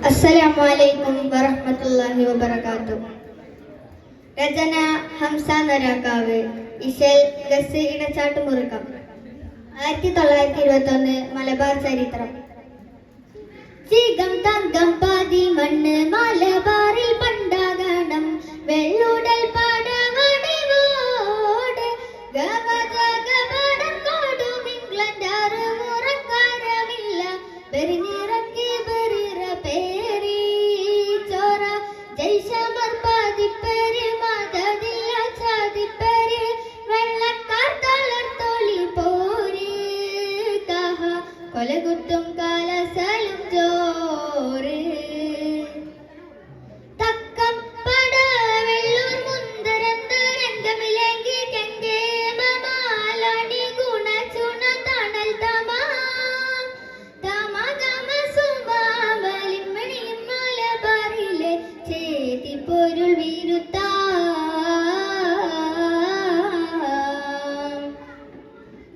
അസ്സലാമു അലൈക്കും വറഹ്മത്തുള്ളാഹി വബറകാതുഹു. രചന ഹംസ നരാക്കാവ്. ഇശൽ ഗസ് ഇടച്ചാട്ടുമുറുക്കം. 1921 മലബാർ ചരിത്രം. ചികം തങ്കം പാതി മണ്ണ് മലബാറിൽ പണ്ടാകണം വെള്ളുടൽ പടവടിവോട് ഗവജഗപടം കൊടും ഇംഗ്ലണ്ട് അറിവുറക്കാരമില്ല പെരിനിറക്കി ബെറിറ പേരി ചോര ജയ്ശമർ പാതിപ്പേരി മദദില്ല ചാതിപ്പേരി വെള്ളക്കാർ തളർത്തോളി പോരി കഹ കൊലകുത്തും കാലസലും ജോറ് തക്കം പട വെള്ളൂർ മുന്തരന്ത് രംഗമിലെങ്കി കെങ്കേമമാലടി ഗുണചുണ തണൽ തമാ തമഗമ സുമാവലിമണിയും മലബാറിലെ ചേതിപ്പൊരുൾ വിരുത്താ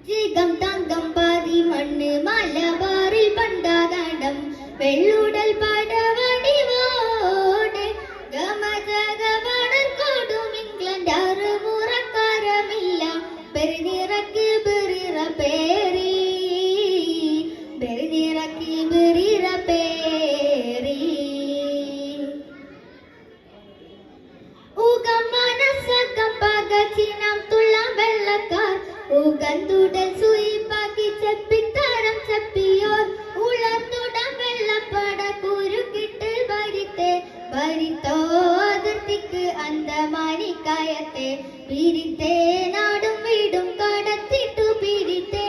ജിഗം തങ്കം പാതി മണ്ണ് മലബാറിൽ പണ്ടാകണം വെള്ളുടൽ പടവടിവോടെ ഗമജഗപടം കൊടും ഇംഗ്ലണ്ട് അറിവുറക്കാരമില്ല പെരിനിറക്കി ബെറിറ പേരി പെരിനിറക്കി ബെറിറ പേരി ഊകം മനസ്സകം പകച്ചിനം തുള്ളം വെള്ളക്കാർ ഊകന്തുടൽ സൂയിപ്പാക്കി ചെപ്പിത്തരം ചെപ്പിയോർ ഉളർത്തുടം വെള്ളപ്പട കുരുക്കിട്ട് ഭരിത്തെ ഭരിത്തോ അതിർത്തിക്ക് അന്തമാനിക്കായത്തെ പിരിത്തെ നാടും വീടും കടത്തിട്ടു പിരിത്തെ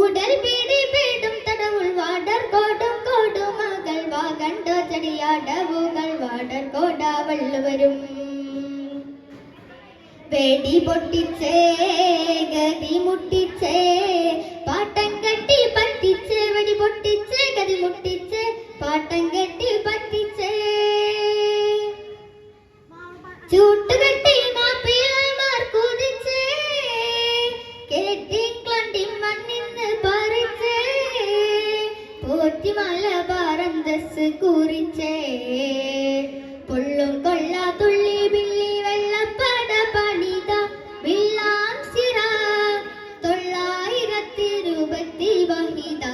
ഉടൽ പിടി പീടും തടവുൾ വാടർ കോടും കൊടുമകൾ വാകണ്ടോ ചെടിയാടവുകൾ വാടർ കോടാവള്ളുവരും വെടി പൊട്ടിച്ചേ ഗതി മുട്ടിച്ചേ പാട്ടം കെട്ടി പറ്റിച്ചേ വെടി പൊട്ടിച്ചേ ഗതി മുട്ടിച്ചേ പാട്ടം കെട്ടി പറ്റിച്ചേ ചൂട്ടുകെട്ടി മാപ്പിളമാർ കുതിച്ചേ കേട്ടിക്ലണ്ടി മണ്ണിന്ന് പറിച്ചേ പോറ്റി മലബാറന്തസ് കുറിച്ചേ പൊള്ളും കൊള്ള തുള്ളി ബില്ലി വെള്ളപ്പട പണിത വില്ലാം സിറ 920 വഹിദ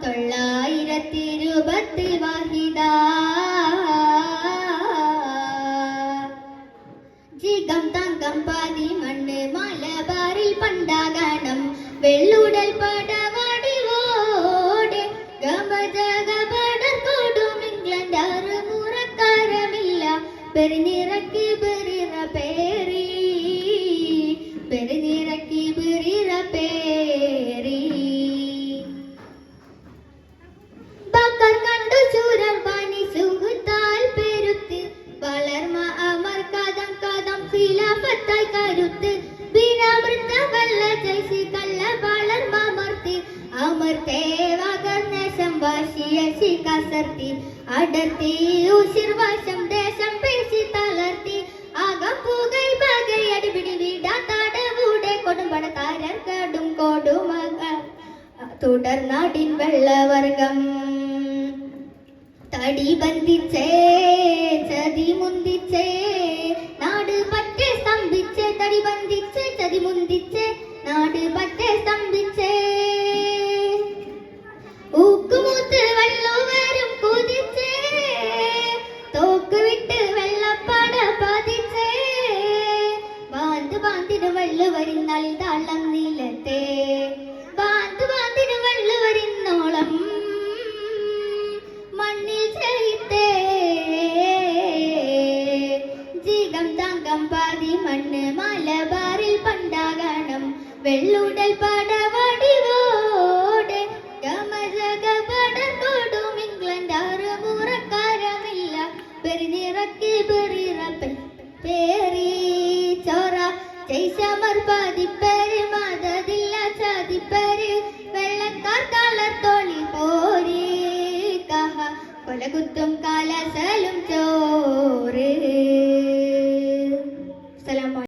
920 വഹിദ ജിഗം തങ്കം പാതി മണ്ണ് മലബാറിൽ പണ്ടാകണം വെള്ളുടൽ പടവടിവോടെ ഗമജഗപടം കൊടും ഇംഗ്ലണ്ട് അറിവുറക്കാരമില്ല പെരിനിറക്കി ബെറിറ പേരി പെരിനിറക്കി ബെറിറ പേരി ബക്കർ കണ്ടു ചൂരർ ബാനി സുഹൃത്താൽ പെരുത്ത് വളർമ അമർ കഥം കഥം ഖിലാഫത്തായി കരുത്ത് ബിനാമൃത വെള്ള ജയ്സി കള്ള വളർമ അമർത്തി അമർത്തേ വകർന്നശം വാശിയ ശികസർത്തി അടർത്തി ഉശിർവാശം ദേശം പേശി തളർത്തി ആകം പുകൈ പകൈ അടിപിടി വീടാത്താടവൂടെ കൊടുമ്പട താരർ കടും കൊടുമകൾ തുടർനാടിൻ വെള്ളവർഗം തടി ബന്ധിച്ചേ ചതി മുന്തി